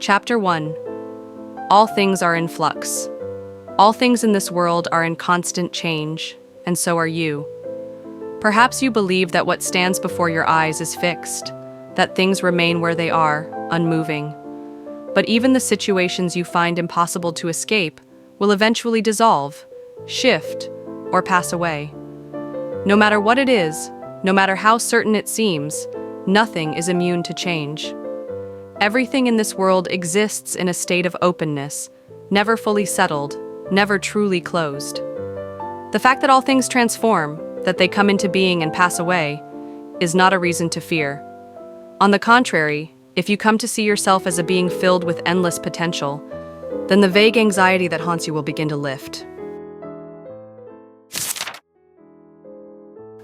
Chapter 1. All things are in flux. All things in this world are in constant change, and so are you. Perhaps you believe that what stands before your eyes is fixed, that things remain where they are, unmoving. But even the situations you find impossible to escape will eventually dissolve, shift, or pass away. No matter what it is, no matter how certain it seems, nothing is immune to change. Everything in this world exists in a state of openness, never fully settled, never truly closed. The fact that all things transform, that they come into being and pass away, is not a reason to fear. On the contrary, if you come to see yourself as a being filled with endless potential, then the vague anxiety that haunts you will begin to lift.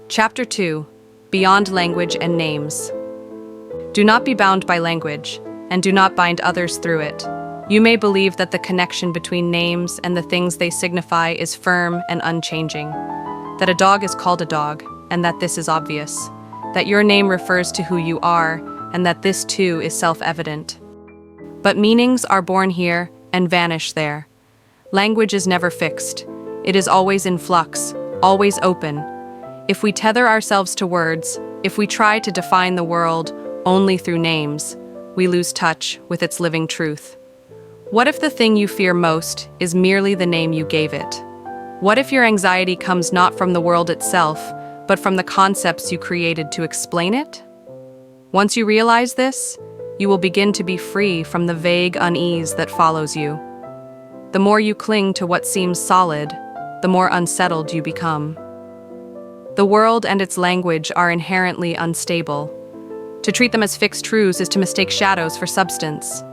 Chapter 2. Beyond Language and Names. Do not be bound by language, and do not bind others through it. You may believe that the connection between names and the things they signify is firm and unchanging, that a dog is called a dog, and that this is obvious, that your name refers to who you are, and that this too is self-evident. But meanings are born here and vanish there. Language is never fixed. It is always in flux, always open. If we tether ourselves to words, if we try to define the world only through names, we lose touch with its living truth. What if the thing you fear most is merely the name you gave it? What if your anxiety comes not from the world itself, but from the concepts you created to explain it? Once you realize this, you will begin to be free from the vague unease that follows you. The more you cling to what seems solid, the more unsettled you become. The world and its language are inherently unstable. To treat them as fixed truths is to mistake shadows for substance.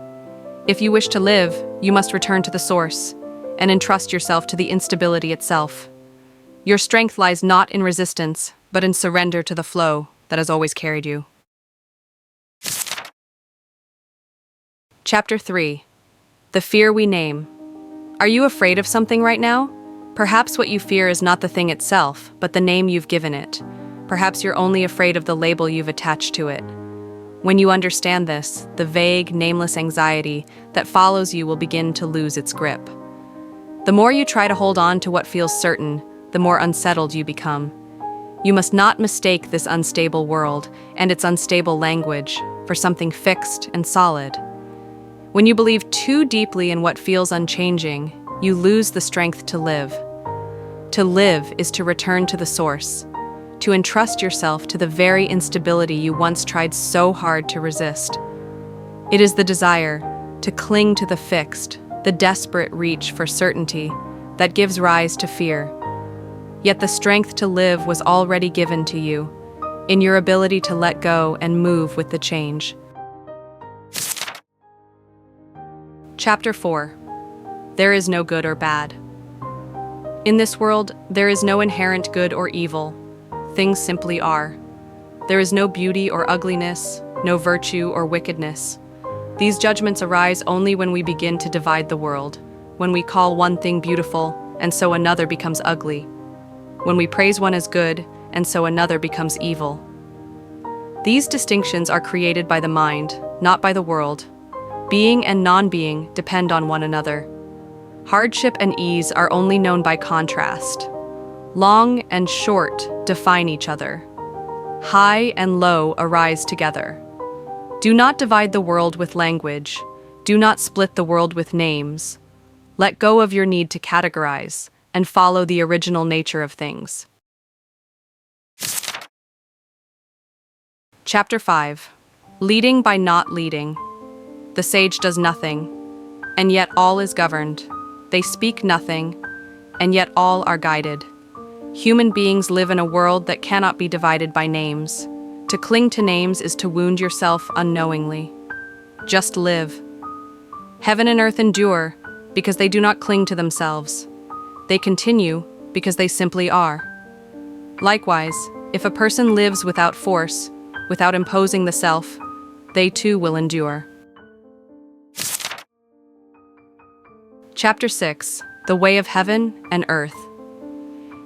If you wish to live, you must return to the source and entrust yourself to the instability itself. Your strength lies not in resistance, but in surrender to the flow that has always carried you. Chapter 3. The Fear We Name. Are you afraid of something right now? Perhaps what you fear is not the thing itself, but the name you've given it. Perhaps you're only afraid of the label you've attached to it. When you understand this, the vague, nameless anxiety that follows you will begin to lose its grip. The more you try to hold on to what feels certain, the more unsettled you become. You must not mistake this unstable world and its unstable language for something fixed and solid. When you believe too deeply in what feels unchanging, you lose the strength to live. To live is to return to the source, to entrust yourself to the very instability you once tried so hard to resist. It is the desire to cling to the fixed, the desperate reach for certainty that gives rise to fear. Yet the strength to live was already given to you, in your ability to let go and move with the change. Chapter 4. There is no good or bad. In this world, there is no inherent good or evil. Things simply are. There is no beauty or ugliness, no virtue or wickedness. These judgments arise only when we begin to divide the world, when we call one thing beautiful, and so another becomes ugly, when we praise one as good, and so another becomes evil. These distinctions are created by the mind, not by the world. Being and non-being depend on one another. Hardship and ease are only known by contrast. Long and short define each other. High and low arise together. Do not divide the world with language. Do not split the world with names. Let go of your need to categorize and follow the original nature of things. Chapter 5. Leading by not leading. The sage does nothing, and yet all is governed. They speak nothing, and yet all are guided. Human beings live in a world that cannot be divided by names. To cling to names is to wound yourself unknowingly. Just live. Heaven and earth endure because they do not cling to themselves. They continue because they simply are. Likewise, if a person lives without force, without imposing the self, they too will endure. Chapter 6. The Way of Heaven and Earth.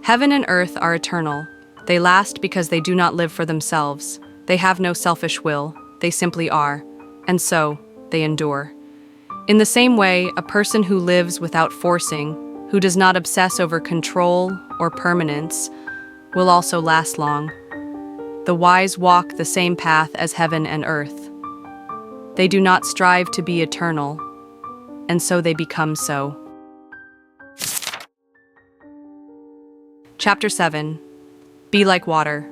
Heaven and earth are eternal. They last because they do not live for themselves. They have no selfish will. They simply are. And so, they endure. In the same way, a person who lives without forcing, who does not obsess over control or permanence, will also last long. The wise walk the same path as heaven and earth. They do not strive to be eternal, and so they become so. Chapter 7. Be like water.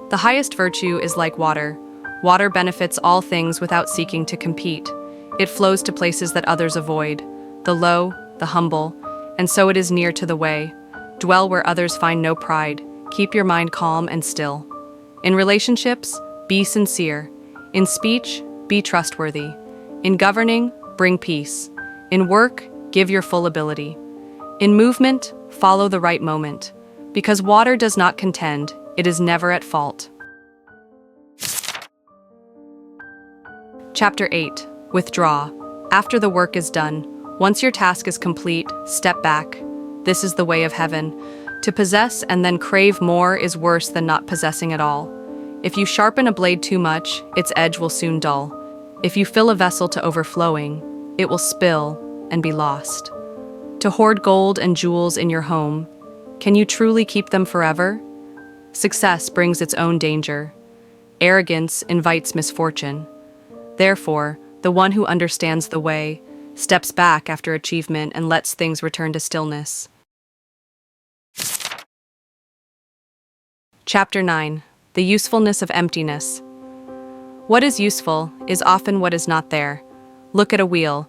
The highest virtue is like water. Water benefits all things without seeking to compete. It flows to places that others avoid, the low, the humble, and so it is near to the way. Dwell where others find no pride. Keep your mind calm and still. In relationships, be sincere. In speech, be trustworthy. In governing, bring peace. In work, give your full ability. In movement, follow the right moment. Because water does not contend, it is never at fault. Chapter 8. Withdraw. After the work is done, once your task is complete, step back. This is the way of heaven. To possess and then crave more is worse than not possessing at all. If you sharpen a blade too much, its edge will soon dull. If you fill a vessel to overflowing, it will spill and be lost. To hoard gold and jewels in your home, can you truly keep them forever? Success brings its own danger. Arrogance invites misfortune. Therefore, the one who understands the way steps back after achievement and lets things return to stillness. Chapter 9. The usefulness of emptiness. What is useful is often what is not there. Look at a wheel.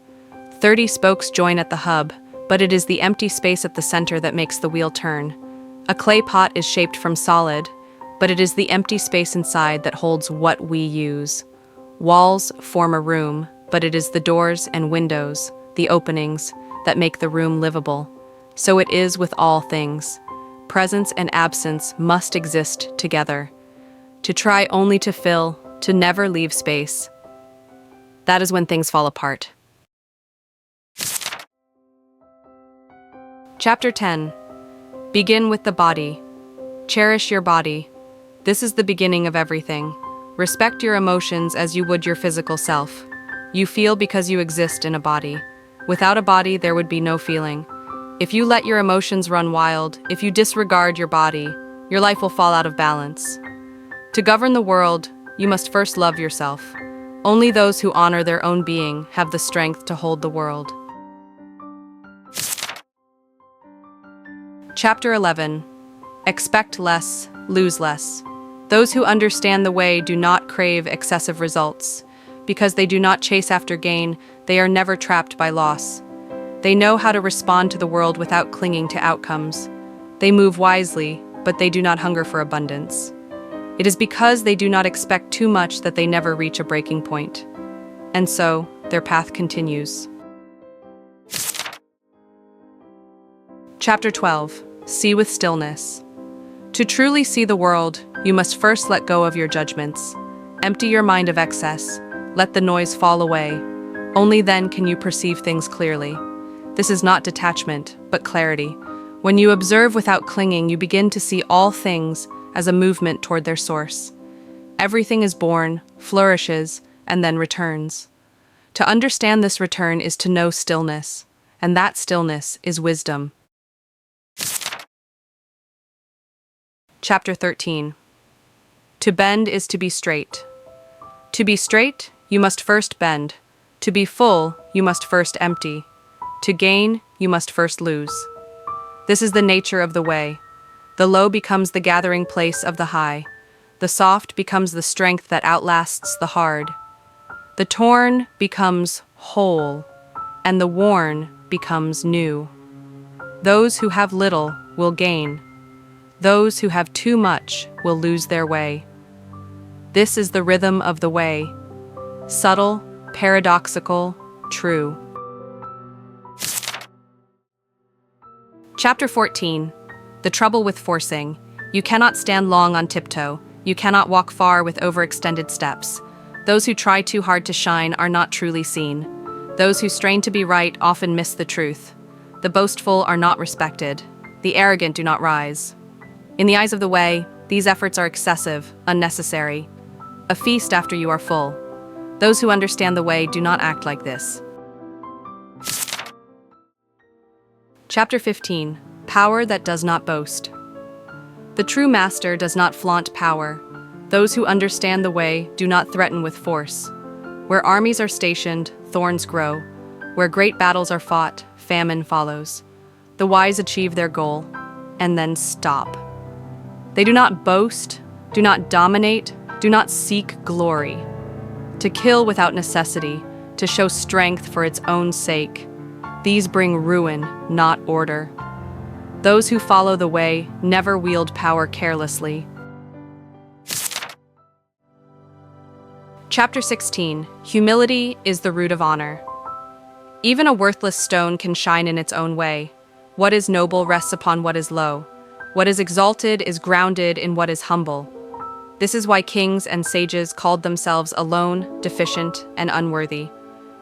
30 spokes join at the hub, but it is the empty space at the center that makes the wheel turn. A clay pot is shaped from solid, but it is the empty space inside that holds what we use. Walls form a room, but it is the doors and windows, the openings, that make the room livable. So it is with all things. Presence and absence must exist together. To try only to fill, to never leave space. That is when things fall apart. Chapter 10. Begin with the body. Cherish your body. This is the beginning of everything. Respect your emotions as you would your physical self. You feel because you exist in a body. Without a body, there would be no feeling. If you let your emotions run wild, if you disregard your body, your life will fall out of balance. To govern the world, you must first love yourself. Only those who honor their own being have the strength to hold the world. Chapter 11. Expect less, lose less. Those who understand the way do not crave excessive results. Because they do not chase after gain, they are never trapped by loss. They know how to respond to the world without clinging to outcomes. They move wisely, but they do not hunger for abundance. It is because they do not expect too much that they never reach a breaking point. And so, their path continues. Chapter 12. See with stillness. To truly see the world, you must first let go of your judgments. Empty your mind of excess. Let the noise fall away. Only then can you perceive things clearly. This is not detachment, but clarity. When you observe without clinging, you begin to see all things as a movement toward their source. Everything is born, flourishes, and then returns. To understand this return is to know stillness, and that stillness is wisdom. Chapter 13. To bend is to be straight. To be straight, you must first bend. To be full, you must first empty. To gain, you must first lose. This is the nature of the way. The low becomes the gathering place of the high. The soft becomes the strength that outlasts the hard. The torn becomes whole, and the worn becomes new. Those who have little will gain. Those who have too much will lose their way. This is the rhythm of the way. Subtle, paradoxical, true. Chapter 14. The trouble with forcing. You cannot stand long on tiptoe. You cannot walk far with overextended steps. Those who try too hard to shine are not truly seen. Those who strain to be right often miss the truth. The boastful are not respected. The arrogant do not rise. In the eyes of the way, these efforts are excessive, unnecessary. A feast after you are full. Those who understand the way do not act like this. Chapter 15. Power that does not boast. The true master does not flaunt power. Those who understand the way do not threaten with force. Where armies are stationed, thorns grow. Where great battles are fought, famine follows. The wise achieve their goal, and then stop. They do not boast, do not dominate, do not seek glory. To kill without necessity, to show strength for its own sake. These bring ruin, not order. Those who follow the way never wield power carelessly. Chapter 16. Humility is the root of honor. Even a worthless stone can shine in its own way. What is noble rests upon what is low. What is exalted is grounded in what is humble. This is why kings and sages called themselves alone, deficient, and unworthy.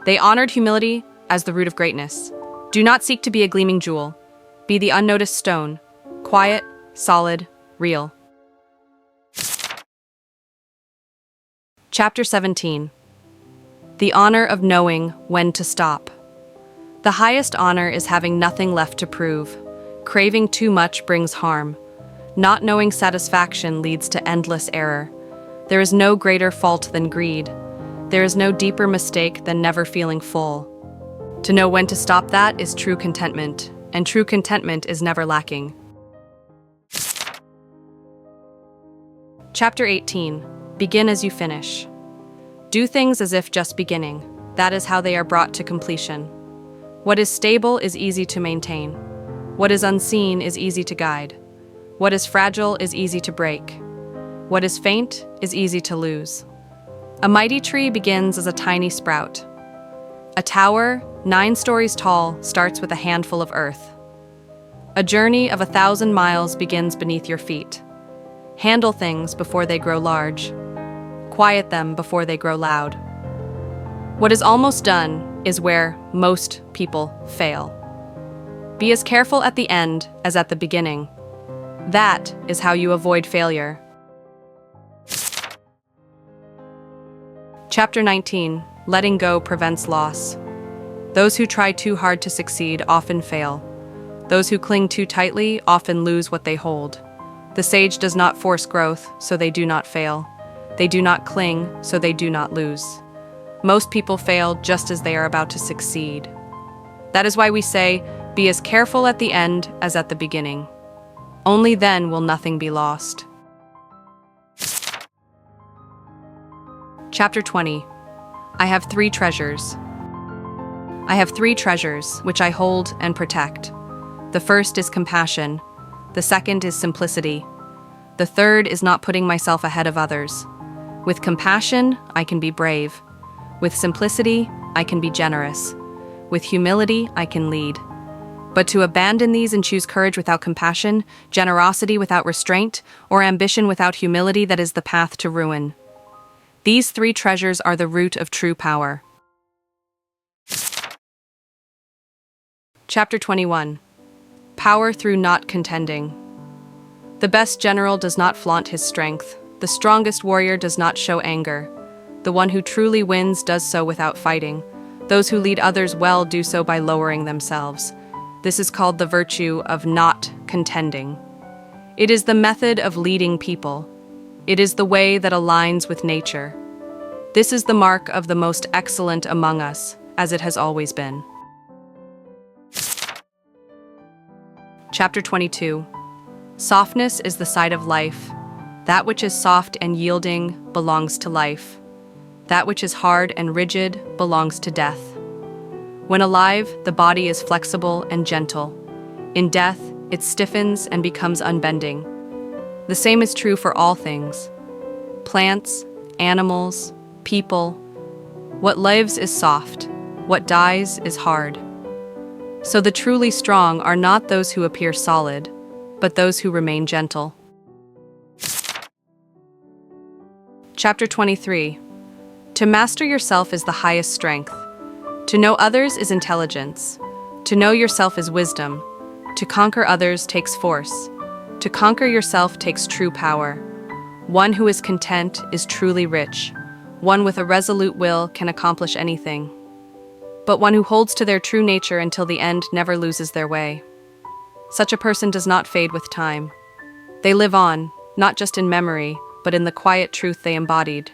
They honored humility as the root of greatness. Do not seek to be a gleaming jewel. Be the unnoticed stone, quiet, solid, real. Chapter 17. The honor of knowing when to stop. The highest honor is having nothing left to prove. Craving too much brings harm. Not knowing satisfaction leads to endless error. There is no greater fault than greed. There is no deeper mistake than never feeling full. To know when to stop that is true contentment, and true contentment is never lacking. Chapter 18. Begin as you finish. Do things as if just beginning. That is how they are brought to completion. What is stable is easy to maintain. What is unseen is easy to guide. What is fragile is easy to break. What is faint is easy to lose. A mighty tree begins as a tiny sprout. A tower, 9 stories tall, starts with a handful of earth. A journey of 1,000 miles begins beneath your feet. Handle things before they grow large. Quiet them before they grow loud. What is almost done is where most people fail. Be as careful at the end as at the beginning. That is how you avoid failure. Chapter 19. Letting go prevents loss. Those who try too hard to succeed often fail. Those who cling too tightly often lose what they hold. The sage does not force growth, so they do not fail. They do not cling, so they do not lose. Most people fail just as they are about to succeed. That is why we say, be as careful at the end as at the beginning. Only then will nothing be lost. Chapter 20. I have 3 treasures. I have 3 treasures, which I hold and protect. The first is compassion. The second is simplicity. The third is not putting myself ahead of others. With compassion, I can be brave. With simplicity, I can be generous. With humility, I can lead. But to abandon these and choose courage without compassion, generosity without restraint, or ambition without humility, that is the path to ruin. These 3 treasures are the root of true power. Chapter 21. Power through not contending. The best general does not flaunt his strength. The strongest warrior does not show anger. The one who truly wins does so without fighting. Those who lead others well do so by lowering themselves. This is called the virtue of not contending. It is the method of leading people. It is the way that aligns with nature. This is the mark of the most excellent among us, as it has always been. Chapter 22. Softness is the side of life. That which is soft and yielding belongs to life. That which is hard and rigid belongs to death. When alive, the body is flexible and gentle. In death, it stiffens and becomes unbending. The same is true for all things. Plants, animals, people. What lives is soft. What dies is hard. So the truly strong are not those who appear solid, but those who remain gentle. Chapter 23. To master yourself is the highest strength. To know others is intelligence. To know yourself is wisdom. To conquer others takes force. To conquer yourself takes true power. One who is content is truly rich. One with a resolute will can accomplish anything. But one who holds to their true nature until the end never loses their way. Such a person does not fade with time. They live on, not just in memory, but in the quiet truth they embodied.